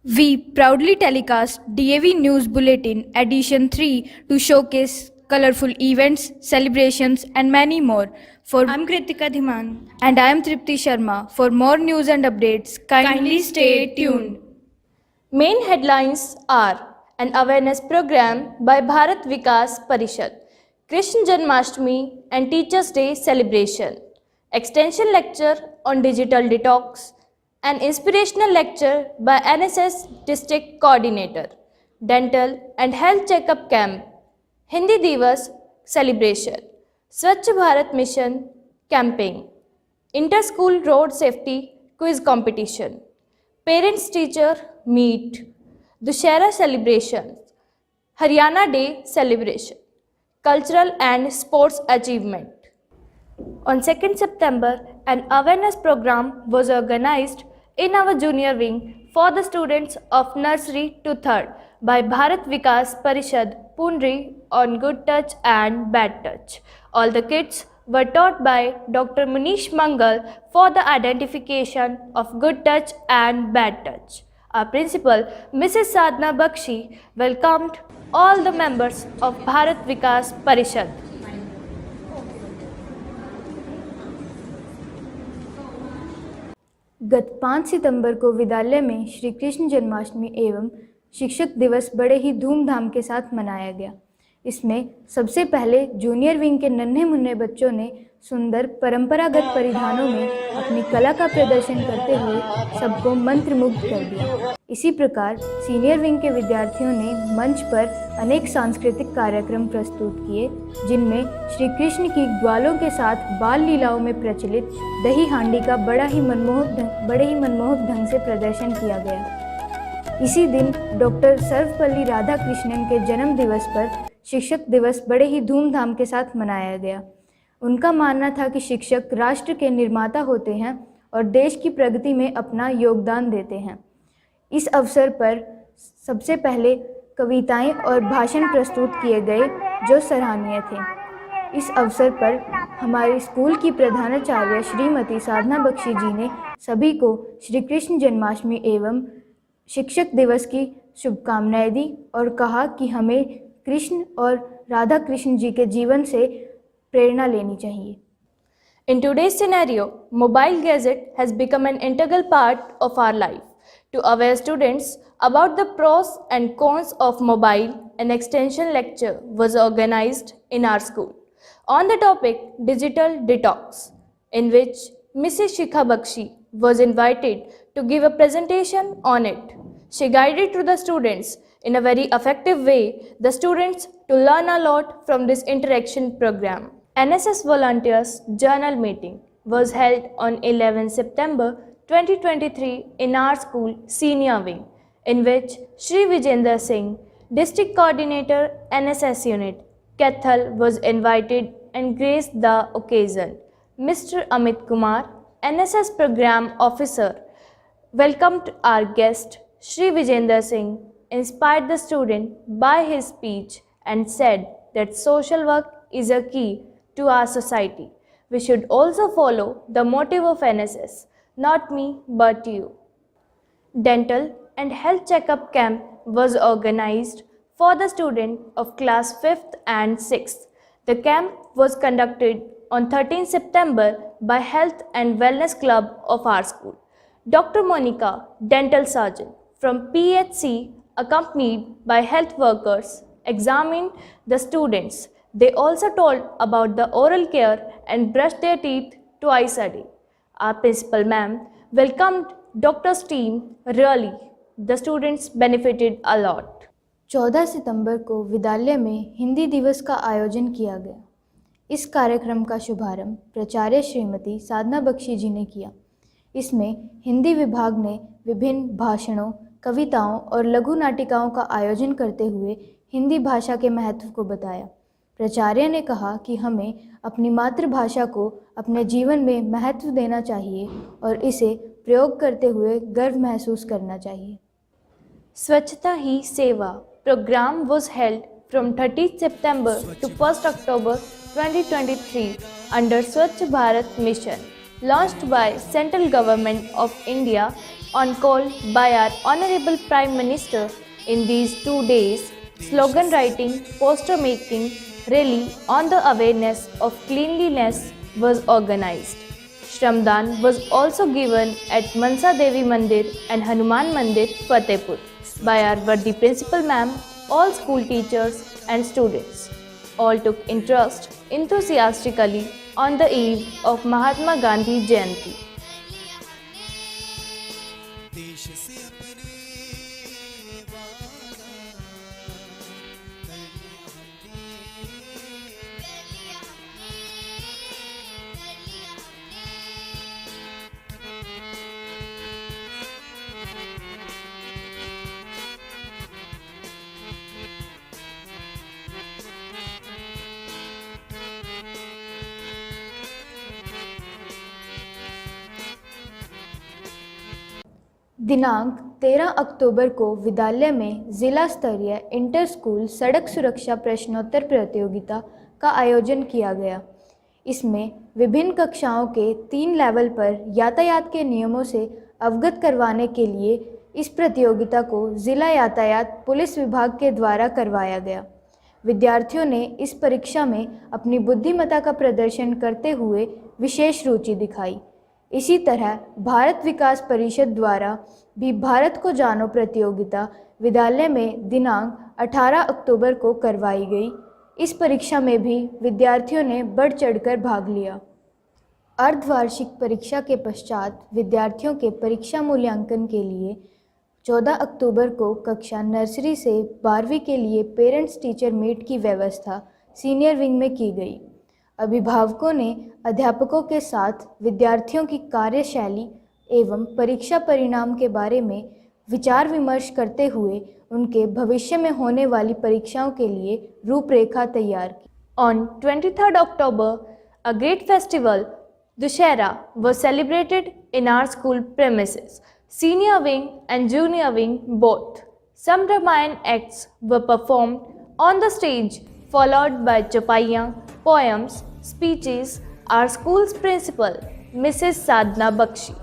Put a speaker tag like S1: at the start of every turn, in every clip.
S1: We proudly telecast DAV News Bulletin Edition 3 to showcase colorful events, celebrations, and many more. I'm Kritika Dhiman. And I am Tripti Sharma. For more news and updates, kindly stay tuned.
S2: Main headlines are an awareness program by Bharat Vikas Parishad, Krishna Janmashtami and Teachers' Day celebration, extension lecture on digital detox, an inspirational lecture by NSS District Coordinator, dental and health checkup camp, Hindi Divas celebration, Swachh Bharat Mission camping, inter-school road safety quiz competition, parents teacher meet, Dussehra celebrations, Haryana Day celebration, cultural and sports achievement. On 2nd September, an awareness program was organized in our junior wing for the students of nursery to 3rd by Bharat Vikas Parishad Punri on good touch and bad touch. All the kids were taught by Dr. Munish Mangal for the identification of good touch and bad touch. Our principal, Mrs. Sadhna Bakshi, welcomed all the members of Bharat Vikas Parishad.
S1: गत 5 सितंबर को विद्यालय में श्री कृष्ण जन्माष्टमी एवं शिक्षक दिवस बड़े ही धूमधाम के साथ मनाया गया। इसमें सबसे पहले जूनियर विंग के नन्हे मुन्ने बच्चों ने सुंदर परंपरागत परिधानों में अपनी कला का प्रदर्शन करते हुए सबको मंत्रमुग्ध कर दिया। इसी प्रकार सीनियर विंग के विद्यार्थियों ने मंच पर अनेक सांस्कृतिक कार्यक्रम प्रस्तुत किए, जिनमें श्री कृष्ण की ग्वालों के साथ बाल लीलाओं में प्रचलित दही हांडी का बड़े ही मनमोहक ढंग से प्रदर्शन किया गया। इसी दिन डॉक्टर सर्वपल्ली राधाकृष्णन के जन्म दिवस पर शिक्षक दिवस बड़े ही धूमधाम के साथ मनाया गया। उनका मानना था कि शिक्षक राष्ट्र के निर्माता होते हैं और देश की प्रगति में अपना योगदान देते हैं। इस अवसर पर सबसे पहले कविताएं और भाषण प्रस्तुत किए गए जो सराहनीय थे। इस अवसर पर हमारे स्कूल की प्रधानाचार्य श्रीमती साधना बख्शी जी ने सभी को श्री कृष्ण जन्माष्टमी एवं शिक्षक दिवस की शुभकामनाएं दी और कहा कि हमें कृष्ण और राधा कृष्ण जी के जीवन से प्रेरणा लेनी चाहिए।
S2: In today's scenario, mobile gadget has become an integral part of our life. To aware students about the pros and cons of mobile, an extension lecture was organized in our school on the topic Digital Detox, in which Mrs. Shikha Bakshi was invited to give a presentation on it. She guided to the students in a very effective way the students to learn a lot from this interaction program. NSS Volunteers Journal Meeting was held on 11 September 2023 in our school senior wing, in which Shri Vijender Singh, District Coordinator NSS Unit, Kathal, was invited and graced the occasion. Mr. Amit Kumar, NSS Program Officer, welcomed our guest Shri Vijender Singh, inspired the student by his speech and said that social work is a key to our society. We should also follow the motive of NSS, not me but you. Dental and health checkup camp was organized for the student of class 5th and 6th. The camp was conducted on 13 September by Health and Wellness Club of our school. Dr. Monica, dental surgeon from PHC, accompanied by health workers, examined the students. They also told about the oral care and brushed their teeth twice a day. Our principal ma'am welcomed doctor's team. Really, the students benefited a lot.
S1: 14 सितंबर को विद्यालय में हिंदी दिवस का आयोजन किया गया। इस कार्यक्रम का शुभारंभ प्राचार्य श्रीमती साधना बख्शी जी ने किया। इसमें हिंदी विभाग ने विभिन्न भाषणों, कविताओं और लघु नाटिकाओं का आयोजन करते हुए हिंदी भाषा के महत्व को बताया। प्राचार्य ने कहा कि हमें अपनी मातृभाषा को अपने जीवन में महत्व देना चाहिए और इसे प्रयोग करते हुए गर्व महसूस करना चाहिए।
S2: स्वच्छता ही सेवा program was held from 30th September to 1st October 2023 under Swachh Bharat Mission, launched by Central Government of India on call by our Honorable Prime Minister. In these 2 days, slogan writing, poster making, rally on the awareness of cleanliness was organized. Shramdan was also given at Mansa Devi Mandir and Hanuman Mandir, Fatehpur by our Vardi Principal Ma'am, all school teachers and students. All took interest enthusiastically on the eve of Mahatma Gandhi Jayanti.
S1: दिनांक 13 अक्टूबर को विद्यालय में जिला स्तरीय inter school सड़क सुरक्षा प्रश्नोत्तर प्रतियोगिता का आयोजन किया गया। इसमें विभिन्न कक्षाओं के 3 लेवल पर यातायात के नियमों से अवगत करवाने के लिए इस प्रतियोगिता को जिला यातायात पुलिस विभाग के द्वारा करवाया गया। विद्यार्थियों ने इस परीक्षा में अपनी बुद्धिमत्ता का प्रदर्शन करते हुए विशेष रुचि दिखाई। इसी तरह भारत विकास परिषद द्वारा भी भारत को जानो प्रतियोगिता विद्यालय में दिनांक 18 अक्टूबर को करवाई गई। इस परीक्षा में भी विद्यार्थियों ने बढ़ चढ़कर भाग लिया। अर्धवार्षिक परीक्षा के पश्चात विद्यार्थियों के परीक्षा मूल्यांकन के लिए 14 अक्टूबर को कक्षा नर्सरी से 12वीं के लिए पेरेंट्स टीचर मीट की व्यवस्था सीनियर विंग में की गई। अभिभावकों ने अध्यापकों के साथ विद्यार्थियों की कार्यशैली एवं परीक्षा परिणाम के बारे में विचार विमर्श करते हुए उनके भविष्य में होने वाली परीक्षाओं के लिए रूपरेखा तैयार की।
S2: On 23rd October, a great festival, Dussehra, was celebrated in our school premises, senior wing and junior wing both. Some Ramayan acts were performed on the stage, followed by chapaiyan, poems, speeches. Our school's principal, Mrs. Sadhna Bakshi,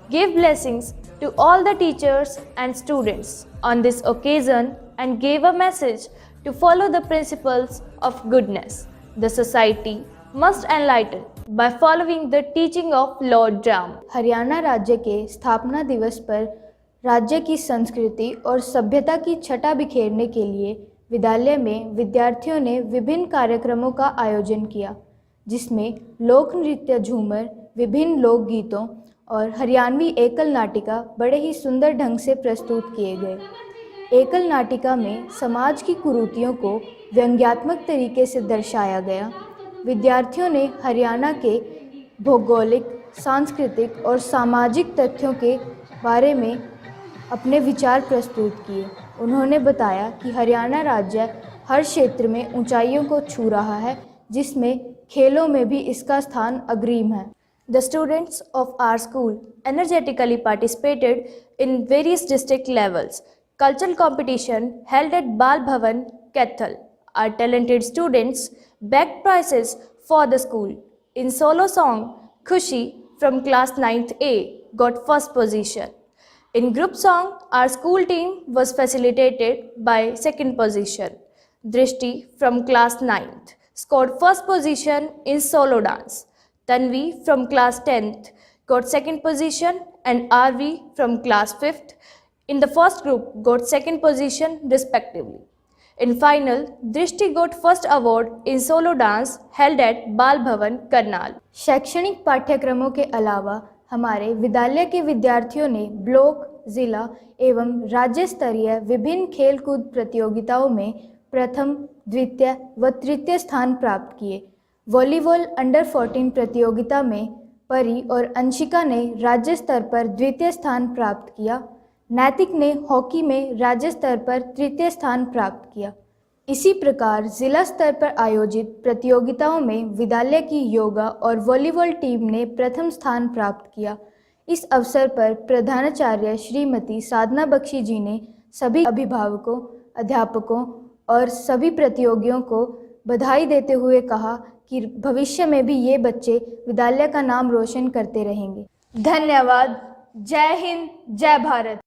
S2: gave blessings to all the teachers and students on this occasion and gave a message to follow the principles of goodness. The society must enlighten by following the teaching of Lord Ram.
S1: Haryana राज्य के स्थापना दिवस पर राज्य की संस्कृति और सभ्यता की छटा बिखेरने के लिए विद्यालय में विद्यार्थियों ने विभिन्न कार्यक्रमों का आयोजन किया, जिसमें लोक नृत्य, झूमर, विभिन्न लोकगीतों और हरियाणवी एकल नाटिका बड़े ही सुंदर ढंग से प्रस्तुत किए गए। एकल नाटिका में समाज की कुरीतियों को व्यंग्यात्मक तरीके से दर्शाया गया। विद्यार्थियों ने हरियाणा के भौगोलिक, सांस्कृतिक और सामाजिक तथ्यों के बारे में अपने विचार प्रस्तुत किए। उन्होंने बताया कि हरियाणा राज्य हर क्षेत्र में ऊंचाइयों को छू रहा है, जिसमें खेलों में भी इसका स्थान अग्रिम है।
S2: The students of our school energetically participated in various district levels. Cultural competition held at Bal Bhavan, Kathal. Our talented students bagged prizes for the school. In solo song, Khushi from class 9th A got first position. In group song, our school team was facilitated by second position. Drishti from class 9th scored first position in solo dance. Tanvi from class 10th got second position and RV from class 5th in the first group got second position respectively. In final, Drishti got first award in solo dance held at Bal Bhavan, Karnal.
S1: शैक्षणिक पाठ्यक्रमों के अलावा हमारे विद्यालय के विद्यार्थियों ने block, जिला एवं राज्य स्तरीय विभिन्न खेलकूद प्रतियोगिताओं में प्रथम, द्वितीय व तृतीय स्थान प्राप्त किए। वॉलीबॉल अंडर 14 प्रतियोगिता में परी और अंशिका ने राज्य स्तर पर द्वितीय स्थान प्राप्त किया। नैतिक ने हॉकी में राज्य स्तर पर तृतीय स्थान प्राप्त किया। इसी प्रकार जिला स्तर पर आयोजित प्रतियोगिताओं में विद्यालय की योगा और वॉलीबॉल टीम ने प्रथम स्थान प्राप्त किया। इस अवसर पर प्रधानाचार्य श्रीमती साधना बख्शी जी ने सभी अभिभावकों, अध्यापकों और सभी प्रतियोगियों को बधाई देते हुए कहा कि भविष्य में भी ये बच्चे विद्यालय का नाम रोशन करते रहेंगे। धन्यवाद। जय हिंद, जय भारत।